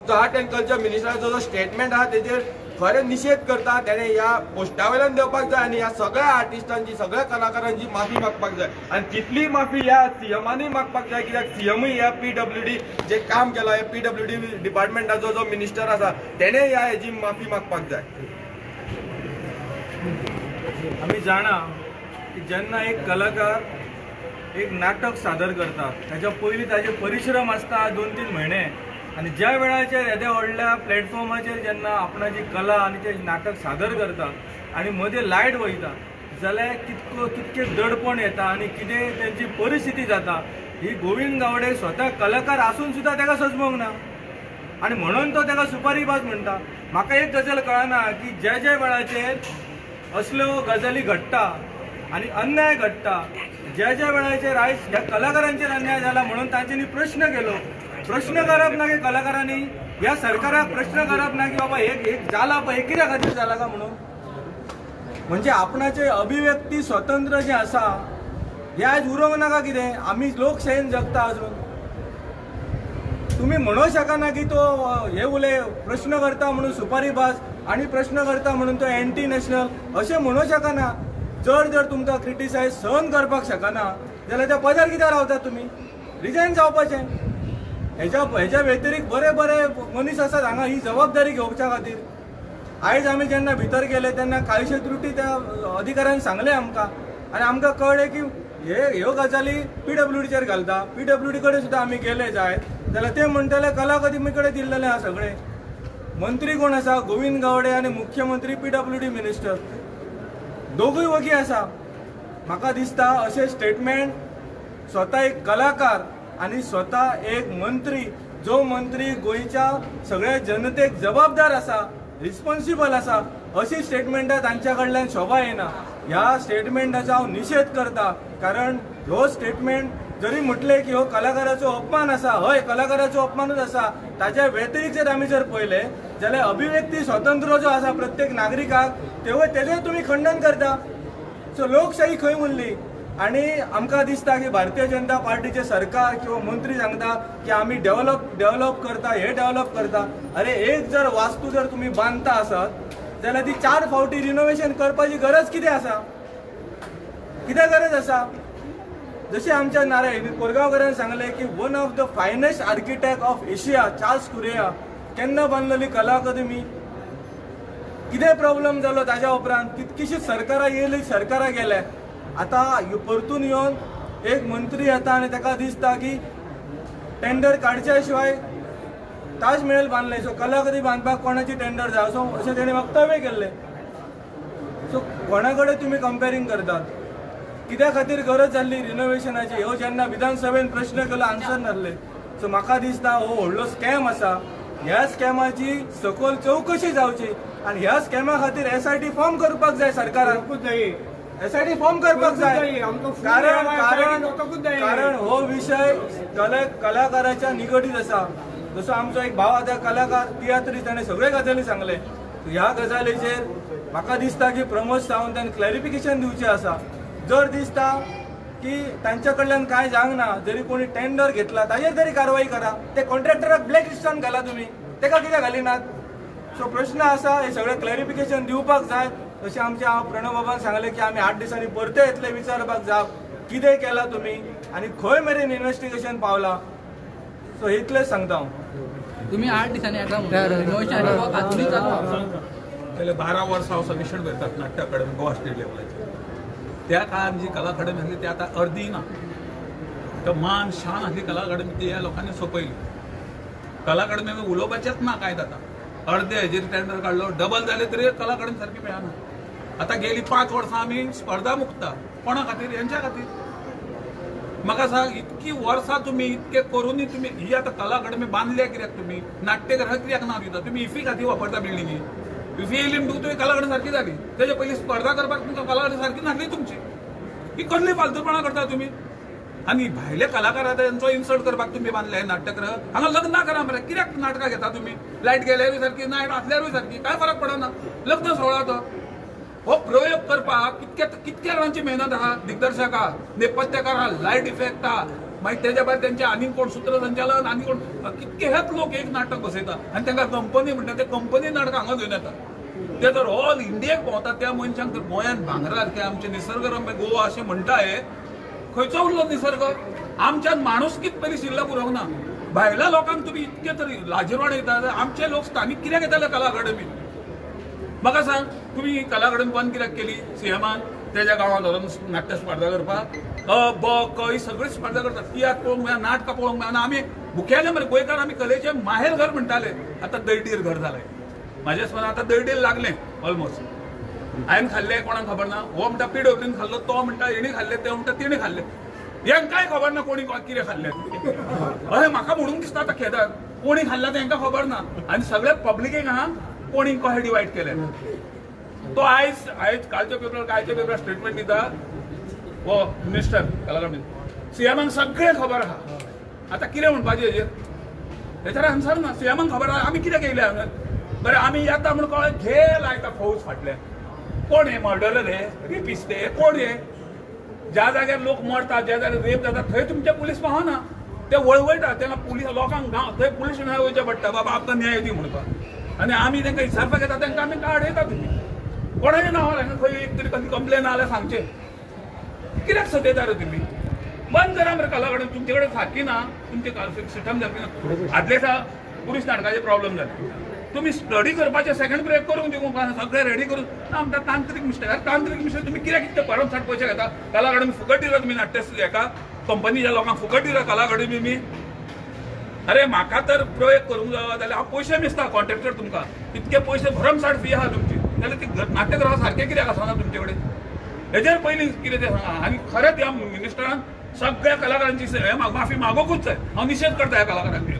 तो art end culture मिनिस्टराचो जो statement आहा तेजेर खरे निषेध करता. त्याने ह्या पोस्टा वयल्यान देवपाक जाय आनी ह्या सगळ्या आर्टिस्टांची सगळ्या कलाकारांची माफी मागपाक जाय. आनी तितली माफी ह्या सीएमानूय मागपाक जाय, कित्याक सीएमूय ह्या PWD जे काम केलां ह्या PWD डिपार्टमेंटाचो जो मिनिस्टर आसा तेणे ह्या हेजी माफी मागपाक जाय. आम्ही जाणा की जेन्ना एक कलाकार एक नाटक सादर करता ताच्या पयलीं ताचे परिश्रम आसता 2-3 म्हयने, आनी ज्या वेळाचेर येद्या व्हडल्या प्लॅटफॉर्माचेर जेन्ना आपणाची कला आनी ते नाटक सादर करता आनी मदें लायट वयता जाल्यार कितकें दडपण येता आनी कितें तेंची परिस्थिती जाता ही गोविंद गावडे स्वता कलाकार आसून सुद्दां ताका सजमोंक ना. आनी म्हणून तो ताका सुपारीबाज म्हणटा. म्हाका एक गजाल कळना की ज्या वेळाचेर असल्यो गजाली घडटा आनी अन्याय घडटा, ज्या वेळाचेर आयज ह्या कलाकारांचेर अन्याय जाला म्हणून तांच्यांनी प्रश्न केलो. प्रश्न करप ना की कलाकारांनी ह्या सरकाराक प्रश्न करप ना की बाबा हे जाला पळय हे कित्या खातीर जाला का म्हणून. म्हणजे आपणाचे अभिव्यक्ती स्वतंत्र जे आसा हे आयज उरोंक नाका कितें. आमी लोकशायेन जगता अजून. तुम्ही म्हणूंक शकना की तो हे उलय प्रश्न करता म्हणून सुपारीबाज आनी प्रश्न करता म्हणून तो एंटी नॅशनल अशें म्हणूंक शकना. जर तुमकां क्रिटिसायज सहन करपाक शकना जाल्यार त्या पदार कित्याक रावतात तुमी. रिजायन जावपाचें. हेच्या व्यतिरिक्त बरे मनीस आसात हांगा ही जबाबदारी घेवच्या खातीर. आयज आमी जेन्ना भितर गेले तेन्ना कांयशे त्रुटी त्या अधिकाऱ्यान सांगले आमकां आनी आमकां कळ्ळें की ह्यो गजाली PWDचेर घालता. PWD कडेन सुद्दां आमी गेले जाय जाल्यार ते म्हणटले कला अकादमी कडेन दिल्लेले आहा सगळे. मंत्री कोण आसा? गोविंद गावडे आनी मुख्यमंत्री PWD मिनिस्टर दोगूय वगी आसा. म्हाका दिसता अशें स्टेटमेंट स्वता एक कलाकार आनी स्वता एक मंत्री, जो मंत्री गोंयच्या सगळ्या जनतेक जबाबदार आसा, रिस्पॉन्सिबल आसा, अशी स्टेटमेंटां तांच्या कडल्यान शोभा येना. ह्या स्टेटमेंटाचो हांव निशेध करता. कारण ह्यो स्टेटमेंट जरी म्हटले की हो कलाकाराचो अपमान आसा, हय कलाकाराचो अपमानूच आसा, ताच्या व्यतिरिक्त जर आमी जर पळयले जाल्यार अभिव्यक्ती स्वातंत्र्य जो आसा प्रत्येक नागरिकाक तेजें तुमी खंडन करता. सो लोकशाही खंय उरली. आनी आमकां दिसता की भारतीय जनता पार्टीचे सरकार किंवा मंत्री सांगता की आमी डेव्हलप करता, हे डेव्हलप करता. अरे एक जर वास्तू जर तुम्ही बांदता आसत जाल्यार ती 4 फावटी रिनोव्हेशन करपाची गरज कितें आसा? कितें गरज आसा? जशें आमच्या कोरगांवकारान सांगले की one of the finest architect of Asia Charles कुरिया केन्ना बांदलेली कला अकादमी. कितें प्रॉब्लेम जालो ताच्या उपरांत कितकीशीच सरकारां येयली, सरकारां गेले. आतां परतून येवन एक मंत्री येता आनी ताका दिसता की टेंडर काडच्या शिवाय ताज महल बांदले, सो कला अकादमी बांदपाक कोणाची टेंडर जाय असो अशें तेणें वक्तव्य केल्लें. सो कोणा कडेन तुमी कंपेरींग करतात? कित्या खातीर गरज जाल्ली रिनोव्हेशनाची? ह्यो जेन्ना विधानसभेन प्रश्न केलो आन्सर नासले. सो म्हाका दिसता हो व्हडलो स्कॅम आसा. ह्या स्कॅमाची सखोल चवकशी जावची आनी ह्या स्कॅमा खातीर SIT फॉर्म करपाक जाय सरकारान. SIT फॉर्म करपाक जाय. कारण हो विशय कलाकाराच्या निगडीत आसा. जसो आमचो एक भाव आसा कलाकार तियात्री, ताणें सगळे गजाली सांगले. ह्या गजालीचेर म्हाका दिसता की प्रमोद सावंतान क्लॅरिफिकेशन दिवचें आसा. जर दिसता की तांच्या कडल्यान कांय जावंक ना, जरी कोणी टेंडर घेतला ताजेर तरी कारवाई करा. ते कॉन्ट्रॅक्टराक ब्लॅक लिस्टान घाला तुमी, तेका कित्याक घालिनात? सो प्रश्न आसा, हे सगळें क्लॅरिफिकेशन दिवपाक जाय. जशें आमच्या प्रणव बाबान सांगलें की आमी 8 दिसांनी परते येतले विचारपाक जाय कितें केलां तुमी आनी खंय मेरेन इन्व्हेस्टिगेशन पावलां. सो इतलेंच सांगता हांव. तुम्ही 8 दिसांनी येता गेले 12 वर्सां हांव समिशन करतात नाट्य अकादमी गोवा स्टेट लेवलाचेर. त्या काळात जी कला अकादमी आसली ती आतां अर्दी ना. तर मान शान आसली कला अकादमी ती ह्या लोकांनी सोंपयली. कला अकादमी उलोवपाचेंच ना कांय जाता. अर्दे हेजेर टेंडर काडलो, डबल जाले तरी कला अकादमी सारकी मेळना. आतां गेली 5 वर्सां आमी स्पर्धा मुक्ता. कोणा खातीर? हेंच्या खातीर. म्हाका सांग, इतकी वर्सां तुमी इतके करूनय तुमी ही आतां कला अकादमी बांदल्या कित्याक? तुमी नाट्यगृह कित्याक नांव दिता? तुमी इफी खातीर वापरता बिल्डिंगी. इफी येयली म्हणटून तुवें कला अकादमी सारकी जाली. तेजे पयलीं स्पर्धा करपाक तुमकां कला अकादमी सारकी नासली तुमची. ही कसली फालतूपणां करता तुमी? आनी भायले कलाकार तांचो इन्सल्ट करपाक तुमी बांदले नाट्यगृह. हांगा लग्न करा मरे. कित्याक नाटकां घेता तुमी? लायट गेल्यारूय सारकी, नायट आसल्यारूय सारकी, काय फरक पडना. लग्न सोहळा तो हो प्रयोग करपाक कितक्या जाणांची मेहनत आहा. दिग्दर्शक आहा, नेपथ्यकार आहा, लायट इफेक्ट आहा, मागीर तेज्या भायर तेंचे आनीक कोण सूत्रसंचालन आनी कोण कितके हेच लोक एक नाटक बसयता आनी तांकां कंपनी म्हणटा ते कंपनी नाटक हांगा घेवन येता ते तर ऑल इंडियेक भोंवता त्या मनशांक तर गोंयांत भांगरासारखे आमचे निसर्गरम्य गोवा अशें म्हणटाय खंयचो उरलो निसर्ग आमच्यान माणूस कित पयलीं शिल्लक पुरवंक ना भायल्या लोकांक तुमी इतके तरी लाजिरवाण येता आमचे लोक स्थानीक कित्याक येताले कला अकादमीन म्हाका सांग तुम्ही कला अकादमी बंद कित्याक केली सीएमान तेज्या गांवांत व्हरून नाट्य स्पर्धा करपाक ब क ही सगळी स्पर्धा करतात तियात्र पळोवंक मेळना नाटकां पळोवंक मेळना आमी मुखेल्य मरे गोंयकार आमी कलेचे माहेर घर म्हणटाले आतां दैडीर घर जालें म्हाज्या हिसपान आतां दैडीर लागलें ऑलमोस्ट हांवें खाल्लें कोणाक खबर ना हो म्हणटा पिडब्ल्यून खाल्लो तो म्हणटा हेणी खाल्लें ते म्हणटा तिणे खाल्लें हेंकांय खबर ना कोणी कितें खाल्लें अरे म्हाका म्हणून दिसता आतां खेदार कोणी खाल्ला तें हेंकां खबर ना आनी सगळे पब्लिकेक हां कोणी कशें डिवायड केलें तो आयज कालच्या पेपरार स्टेटमेंट दिता हो मिनिस्टर कला अकादमी सीएमाक सगळें खबर आहा आतां कितें म्हणपाचें हेजेर हेचेर आन्सर ना सीएमाक खबर आहा आमी कित्याक येयले हांगा बरें आमी येता म्हणून कळ्ळें घे लायता फौज फाटल्यान कोण हे मर्डरर हे रेपिस्ट हे कोण हे ज्या जाग्यार लोक मरतात ज्या जाग्यार रेप जाता थंय तुमचे पुलीस पावना ते वळवयता तेन्ना पुलीस लोकांक थंय पुलीस स्टेशनार वयचें पडटा बाबा आमकां न्याय दी म्हणपाक आनी आमी तांकां विचारपाक येता तांकां आमी कार्ड येता तुमी कोणाचें नांव हांगा खंय एक तरी कसली कंप्लेन जाल्यार सांगचें कित्याक सदयता रे तुमी बंद करा मरे कला अकादमी तुमचे कडेन सारकी ना तुमचे सिस्टम सारकी ना आदले दिसा पुलीस नाटकाचे प्रॉब्लेम जाले तुम्ही स्टडी करपाचे सेकंड ब्रेक करून दिवंक सगळे रेडी करून ना म्हणटा तांत्रीक मिस्टेक तुम्ही कित्याक इतके परमसाट पयशे घेता कला अकादमी फुकट दिला तुम्ही नाट्य हेका कंपनीच्या लोकांक फुकट दिला कला अकादमी मी अरे म्हाका तर प्रयोग करूंक जाय जाल्यार हांव पयशे मेजता कॉन्ट्रॅक्टर तुमकां इतके पयशे भरमसाट फी आहा तुमची जाल्यार ती नाट्यगृह सारखे कित्याक आसना तुमचे कडेन हेजेर पयलीं कितें तें सांगा आनी खरेंच ह्या मिनिस्टरान सगळ्या कलाकारांची माफी मागोकूच जाय हांव निशेध करता ह्या कलाकारांचेर